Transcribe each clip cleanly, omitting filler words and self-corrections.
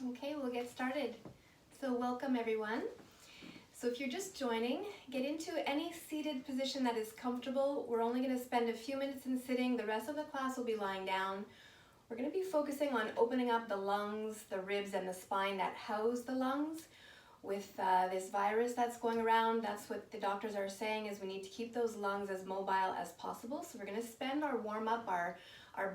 Okay, we'll get started. So welcome everyone. So if you're just joining, get into any seated position that is comfortable. We're only going to spend a few minutes in sitting. The rest of the class will be lying down. We're going to be focusing on opening up the lungs, the ribs, and the spine that house the lungs. With this virus that's going around, that's what the doctors are saying, is we need to keep those lungs as mobile as possible. So we're going to spend our warm-up, our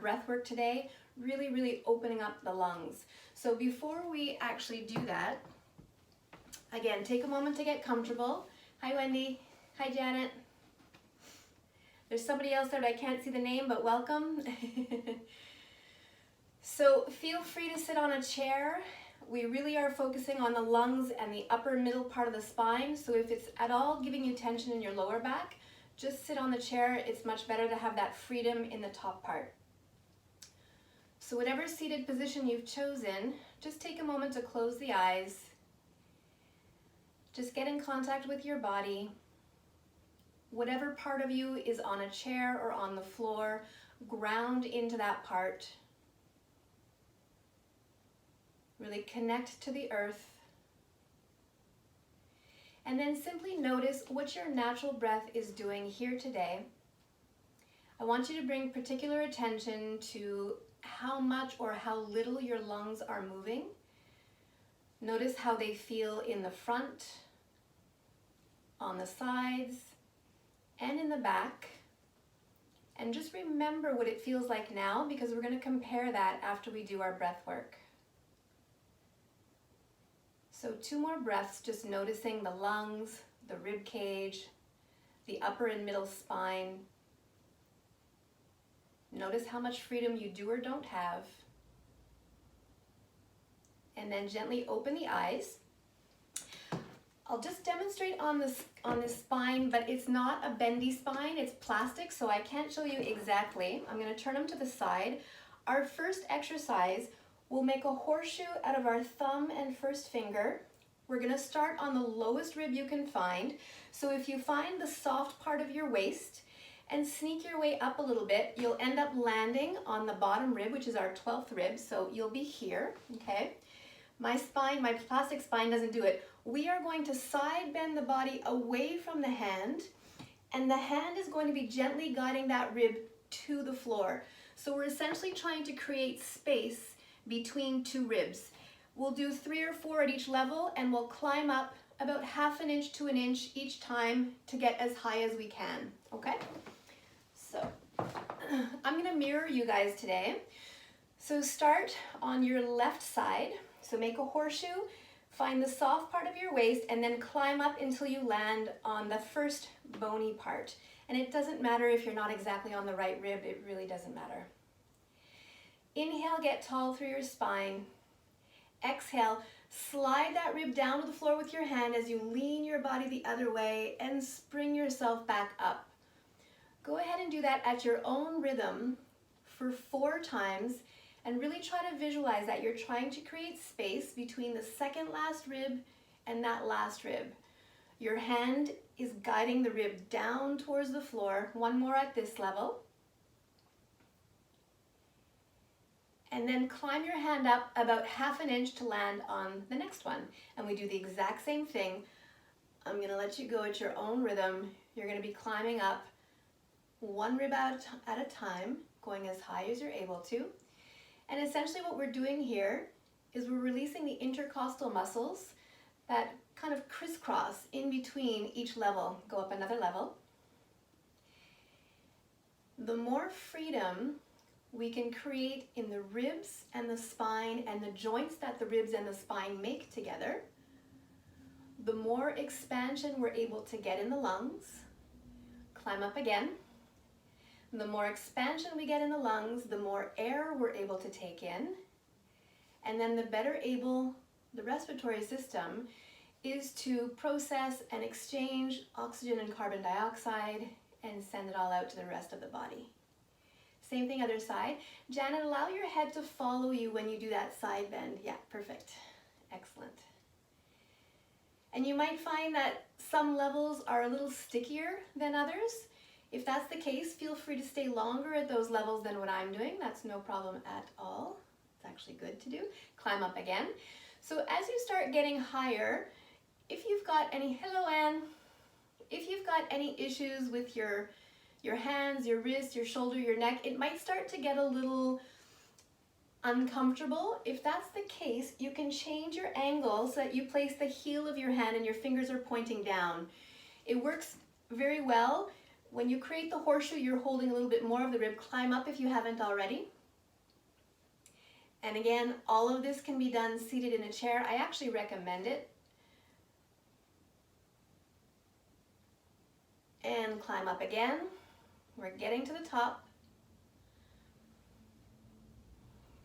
breath work today, really opening up the lungs. So before we actually do that, again, take a moment to get comfortable. Hi Wendy, hi Janet. There's somebody else there that I can't see the name, but welcome. So feel free to sit on a chair. We really are focusing on the lungs and the upper middle part of the spine. So if it's at all giving you tension in your lower back, just sit on the chair. It's much better to have that freedom in the top part. So whatever seated position you've chosen, just take a moment to close the eyes. Just get in contact with your body. Whatever part of you is on a chair or on the floor, ground into that part. Really connect to the earth. And then simply notice what your natural breath is doing here today. I want you to bring particular attention to how much or how little your lungs are moving. Notice how they feel in the front, on the sides, and in the back. And just remember what it feels like now, because we're going to compare that after we do our breath work. So 2 more breaths, just noticing the lungs, the rib cage, the upper and middle spine. Notice how much freedom you do or don't have. And then gently open the eyes. I'll just demonstrate on this spine, but it's not a bendy spine, it's plastic, so I can't show you exactly. I'm going to turn them to the side. Our first exercise, we'll make a horseshoe out of our thumb and first finger. We're going to start on the lowest rib you can find. So if you find the soft part of your waist and sneak your way up a little bit, you'll end up landing on the bottom rib, which is our 12th rib. So you'll be here, okay? My spine, my plastic spine doesn't do it. We are going to side bend the body away from the hand, and the hand is going to be gently guiding that rib to the floor. So we're essentially trying to create space between 2 ribs. We'll do 3 or 4 at each level, and we'll climb up about 1/2 inch to 1 inch each time to get as high as we can, okay? So I'm gonna mirror you guys today. So start on your left side. So make a horseshoe, find the soft part of your waist, and then climb up until you land on the first bony part. And it doesn't matter if you're not exactly on the right rib, it really doesn't matter. Inhale, get tall through your spine. Exhale, slide that rib down to the floor with your hand as you lean your body the other way and spring yourself back up. Go ahead and do that at your own rhythm for 4 times, and really try to visualize that you're trying to create space between the second last rib and that last rib. Your hand is guiding the rib down towards the floor. 1 more at this level. And then climb your hand up about 1/2 inch to land on the next one. And we do the exact same thing. I'm going to let you go at your own rhythm. You're going to be climbing up 1 rib at a time, going as high as you're able to. And essentially what we're doing here is we're releasing the intercostal muscles that kind of crisscross in between each level. Go up another level. The more freedom we can create in the ribs and the spine and the joints that the ribs and the spine make together, the more expansion we're able to get in the lungs. Climb up again. The more expansion we get in the lungs, the more air we're able to take in, and then the better able the respiratory system is to process and exchange oxygen and carbon dioxide and send it all out to the rest of the body. Same thing other side. Janet, allow your head to follow you when you do that side bend. Yeah, perfect. Excellent. And you might find that some levels are a little stickier than others. If that's the case, feel free to stay longer at those levels than what I'm doing. That's no problem at all. It's actually good to do. Climb up again. So as you start getting higher, if you've got any, hello Anne, if you've got any issues with your hands, your wrist, your shoulder, your neck, it might start to get a little uncomfortable. If that's the case, you can change your angle so that you place the heel of your hand and your fingers are pointing down. It works very well. When you create the horseshoe, you're holding a little bit more of the rib. Climb up if you haven't already. And again, all of this can be done seated in a chair. I actually recommend it. And climb up again. We're getting to the top.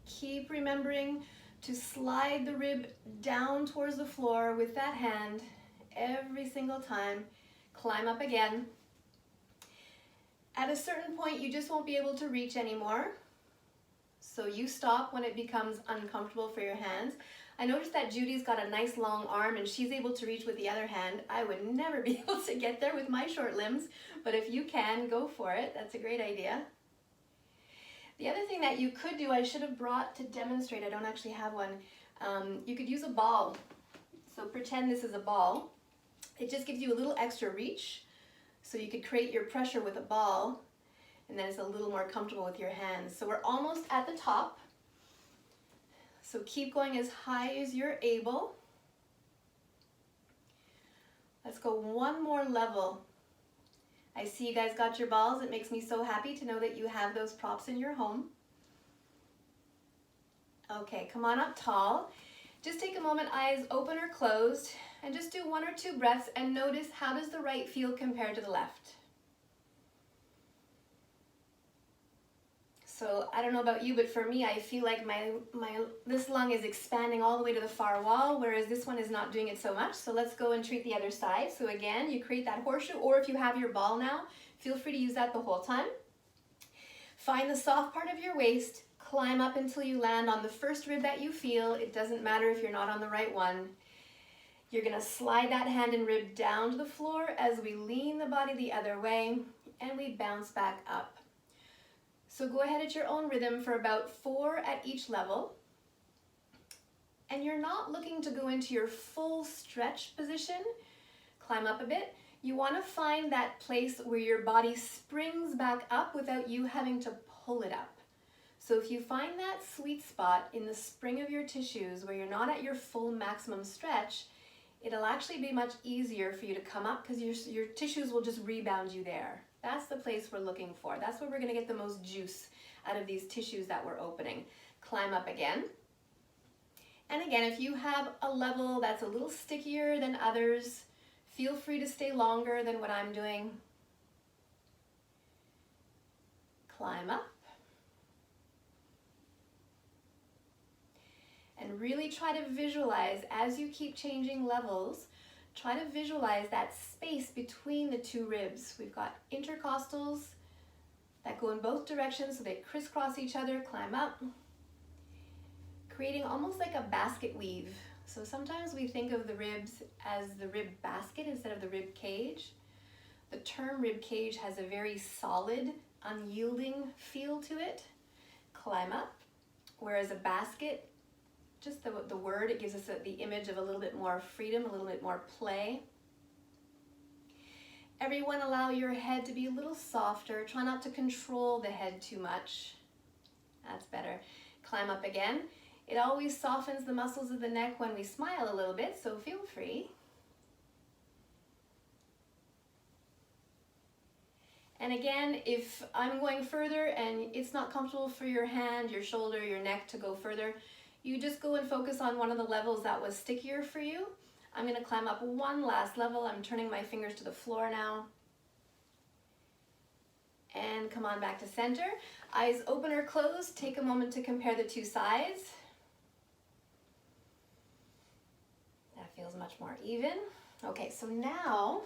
Keep remembering to slide the rib down towards the floor with that hand every single time. Climb up again. At a certain point, you just won't be able to reach anymore. So you stop when it becomes uncomfortable for your hands. I noticed that Judy's got a nice long arm and she's able to reach with the other hand. I would never be able to get there with my short limbs, but if you can, go for it. That's a great idea. The other thing that you could do, I should have brought to demonstrate, I don't actually have one, you could use a ball. So pretend this is a ball. It just gives you a little extra reach. So you could create your pressure with a ball, and then it's a little more comfortable with your hands. So we're almost at the top. So keep going as high as you're able. Let's go one more level. I see you guys got your balls. It makes me so happy to know that you have those props in your home. Okay, come on up tall. Just take a moment, eyes open or closed, and just do 1 or 2 breaths and notice how does the right feel compared to the left. So I don't know about you, but for me, I feel like this lung is expanding all the way to the far wall, whereas this one is not doing it so much. So let's go and treat the other side. So again, you create that horseshoe, or if you have your ball now, feel free to use that the whole time. Find the soft part of your waist, climb up until you land on the first rib that you feel. It doesn't matter if you're not on the right one. You're gonna slide that hand and rib down to the floor as we lean the body the other way and we bounce back up. So go ahead at your own rhythm for about 4 at each level. And you're not looking to go into your full stretch position. Climb up a bit. You want to find that place where your body springs back up without you having to pull it up. So if you find that sweet spot in the spring of your tissues where you're not at your full maximum stretch, it'll actually be much easier for you to come up because your tissues will just rebound you there. That's the place we're looking for. That's where we're going to get the most juice out of these tissues that we're opening. Climb up again. And again, if you have a level that's a little stickier than others, feel free to stay longer than what I'm doing. Climb up. And really try to visualize as you keep changing levels. Try to visualize that space between the 2 ribs. We've got intercostals that go in both directions so they crisscross each other, climb up, creating almost like a basket weave. So sometimes we think of the ribs as the rib basket instead of the rib cage. The term rib cage has a very solid, unyielding feel to it. Climb up, whereas a basket, just the word, it gives us the image of a little bit more freedom, a little bit more play. Everyone allow your head to be a little softer. Try not to control the head too much. That's better. Climb up again. It always softens the muscles of the neck when we smile a little bit, so feel free. And again, if I'm going further and it's not comfortable for your hand, your shoulder, your neck to go further, you just go and focus on one of the levels that was stickier for you. I'm going to climb up one last level. I'm turning my fingers to the floor now. And come on back to center. Eyes open or closed. Take a moment to compare the 2 sides. That feels much more even. Okay, so now,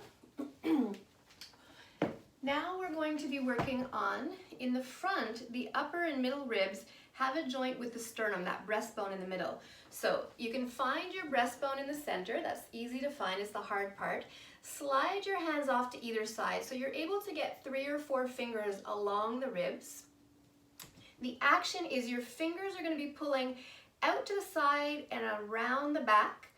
now we're going to be working on, in the front, the upper and middle ribs have a joint with the sternum, that breastbone in the middle. So you can find your breastbone in the center. That's easy to find, it's the hard part. Slide your hands off to either side so you're able to get 3 or 4 fingers along the ribs. The action is your fingers are going to be pulling out to the side and around the back.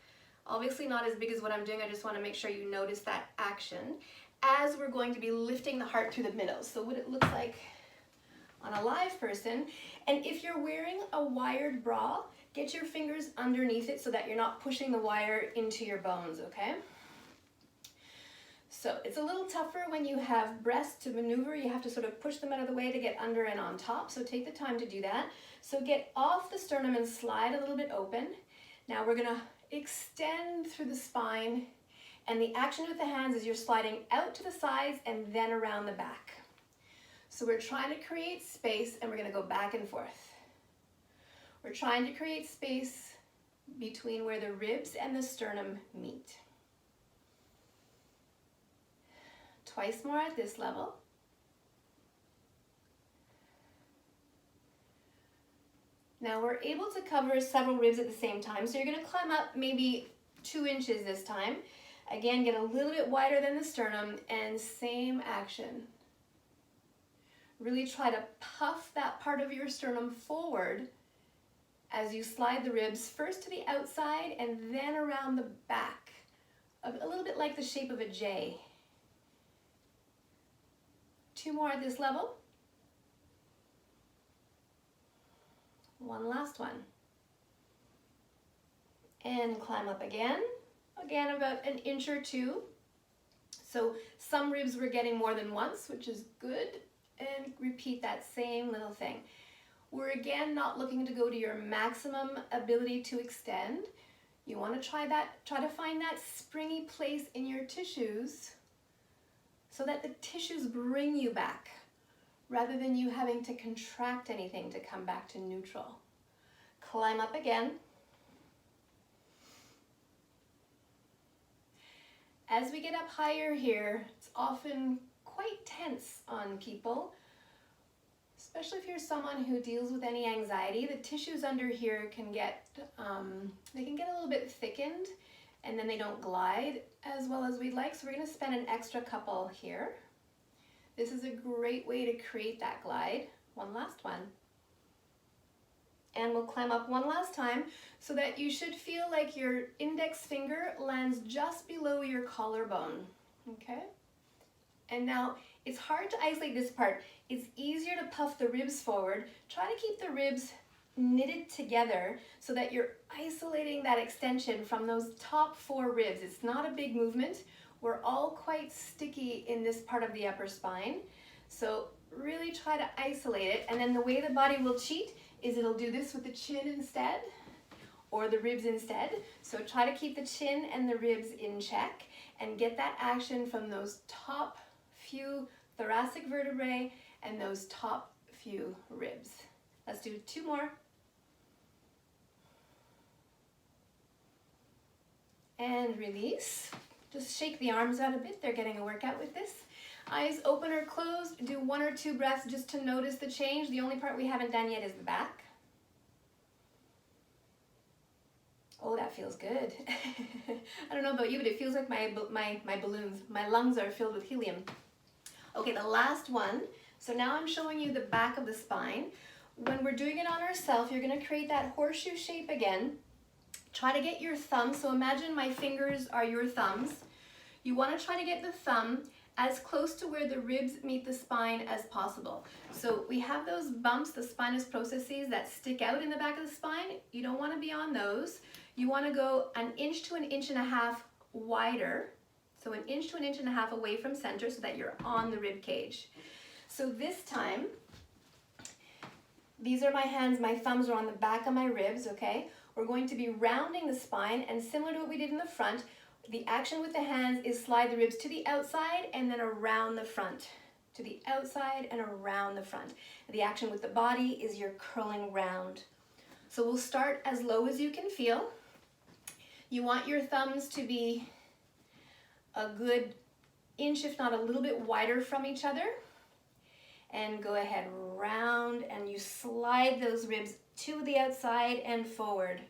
Obviously not as big as what I'm doing, I just want to make sure you notice that action as we're going to be lifting the heart through the middle. So what it looks like on a live person. And if you're wearing a wired bra, get your fingers underneath it so that you're not pushing the wire into your bones, okay? So it's a little tougher when you have breasts to maneuver. You have to sort of push them out of the way to get under and on top. So take the time to do that. So get off the sternum and slide a little bit open. Now we're gonna extend through the spine, and the action with the hands is you're sliding out to the sides and then around the back. So we're trying to create space, and we're gonna go back and forth. We're trying to create space between where the ribs and the sternum meet. Twice more at this level. Now we're able to cover several ribs at the same time. So you're going to climb up maybe 2 inches this time. Again, get a little bit wider than the sternum, and same action. Really try to puff that part of your sternum forward as you slide the ribs first to the outside and then around the back, a little bit like the shape of a J. 2 more at this level. One last one. And climb up again. Again, about 1 inch or 2. So some ribs we're getting more than once, which is good. And repeat that same little thing. We're again not looking to go to your maximum ability to extend. You want to try to find that springy place in your tissues so that the tissues bring you back, rather than you having to contract anything to come back to neutral. Climb up again. As we get up higher here, it's often quite tense on people, especially if you're someone who deals with any anxiety. The tissues under here can get, they can get a little bit thickened, and then they don't glide as well as we'd like. So we're going to spend an extra couple here. This is a great way to create that glide. One last one. And we'll climb up one last time so that you should feel like your index finger lands just below your collarbone, okay? And now it's hard to isolate this part. It's easier to puff the ribs forward. Try to keep the ribs knitted together so that you're isolating that extension from those top 4 ribs. It's not a big movement. We're all quite sticky in this part of the upper spine. So really try to isolate it. And then the way the body will cheat is it'll do this with the chin instead, or the ribs instead. So try to keep the chin and the ribs in check and get that action from those top few thoracic vertebrae and those top few ribs. Let's do 2 more. And release. Just shake the arms out a bit. They're getting a workout with this. Eyes open or closed. Do 1 or 2 breaths just to notice the change. The only part we haven't done yet is the back. Oh, that feels good. I don't know about you, but it feels like my balloons. My lungs are filled with helium. Okay, the last one. So now I'm showing you the back of the spine. When we're doing it on ourselves, you're going to create that horseshoe shape again. Try to get your thumb. So imagine my fingers are your thumbs. You want to try to get the thumb as close to where the ribs meet the spine as possible. So we have those bumps, the spinous processes that stick out in the back of the spine. You don't want to be on those. You want to go 1 inch to 1.5 inches wider. So 1 inch to 1.5 inches away from center so that you're on the rib cage. So this time, these are my hands, my thumbs are on the back of my ribs, okay? We're going to be rounding the spine, and similar to what we did in the front, the action with the hands is slide the ribs to the outside and then around the front. To the outside and around the front. The action with the body is you're curling round. So we'll start as low as you can feel. You want your thumbs to be a good inch, if not a little bit wider from each other. And go ahead, round, and you slide those ribs to the outside and forward.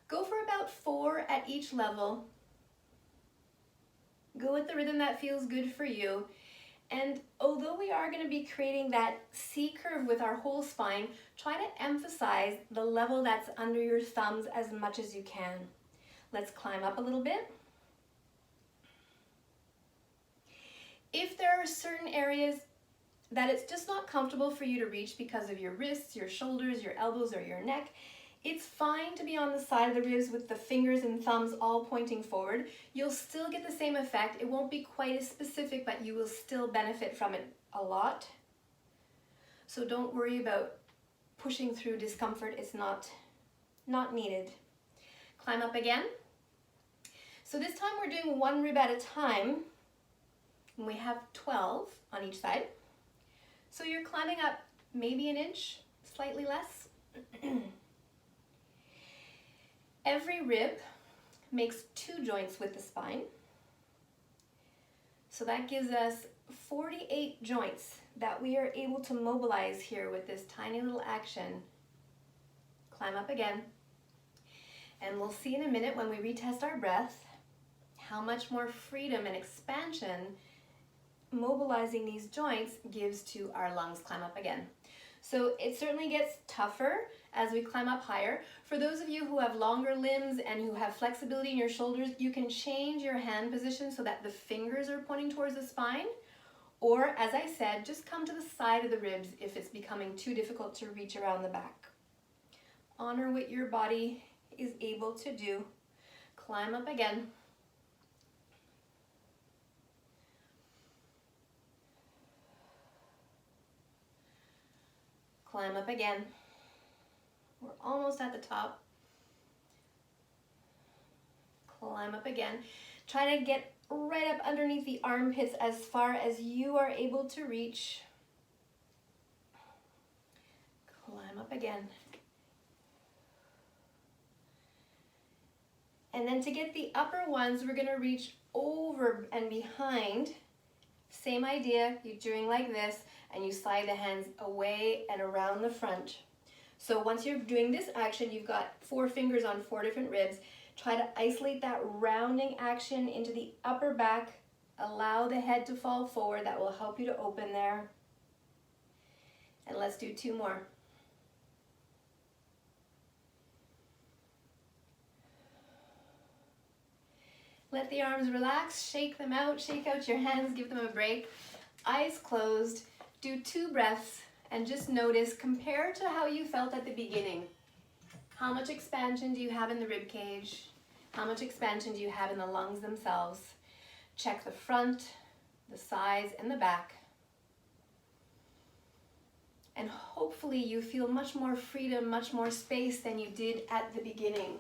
Go for about 4 at each level. Go with the rhythm that feels good for you. And although we are going to be creating that C curve with our whole spine, try to emphasize the level that's under your thumbs as much as you can. Let's climb up a little bit. If there are certain areas that it's just not comfortable for you to reach because of your wrists, your shoulders, your elbows, or your neck, it's fine to be on the side of the ribs with the fingers and thumbs all pointing forward. You'll still get the same effect. It won't be quite as specific, but you will still benefit from it a lot. So don't worry about pushing through discomfort. It's not needed. Climb up again. So this time we're doing one rib at a time, and we have 12 on each side. So you're climbing up maybe an inch, slightly less. Every rib makes 2 joints with the spine. So that gives us 48 joints that we are able to mobilize here with this tiny little action. Climb up again. And we'll see in a minute when we retest our breath how much more freedom and expansion mobilizing these joints gives to our lungs. Climb up again. So it certainly gets tougher as we climb up higher. For those of you who have longer limbs and who have flexibility in your shoulders, you can change your hand position so that the fingers are pointing towards the spine. Or, as I said, just come to the side of the ribs if it's becoming too difficult to reach around the back. Honor what your body is able to do. Climb up again. Climb up again. We're almost at the top. Climb up again. Try to get right up underneath the armpits as far as you are able to reach. Climb up again. And then to get the upper ones, we're going to reach over and behind. Same idea, you're doing like this, and you slide the hands away and around the front. So once you're doing this action, you've got 4 fingers on 4 different ribs. Try to isolate that rounding action into the upper back. Allow the head to fall forward. That will help you to open there. And let's do 2 more. Let the arms relax, shake them out, shake out your hands, give them a break. Eyes closed, do 2 breaths, and just notice, compare to how you felt at the beginning. How much expansion do you have in the rib cage? How much expansion do you have in the lungs themselves? Check the front, the sides, and the back. And hopefully you feel much more freedom, much more space than you did at the beginning.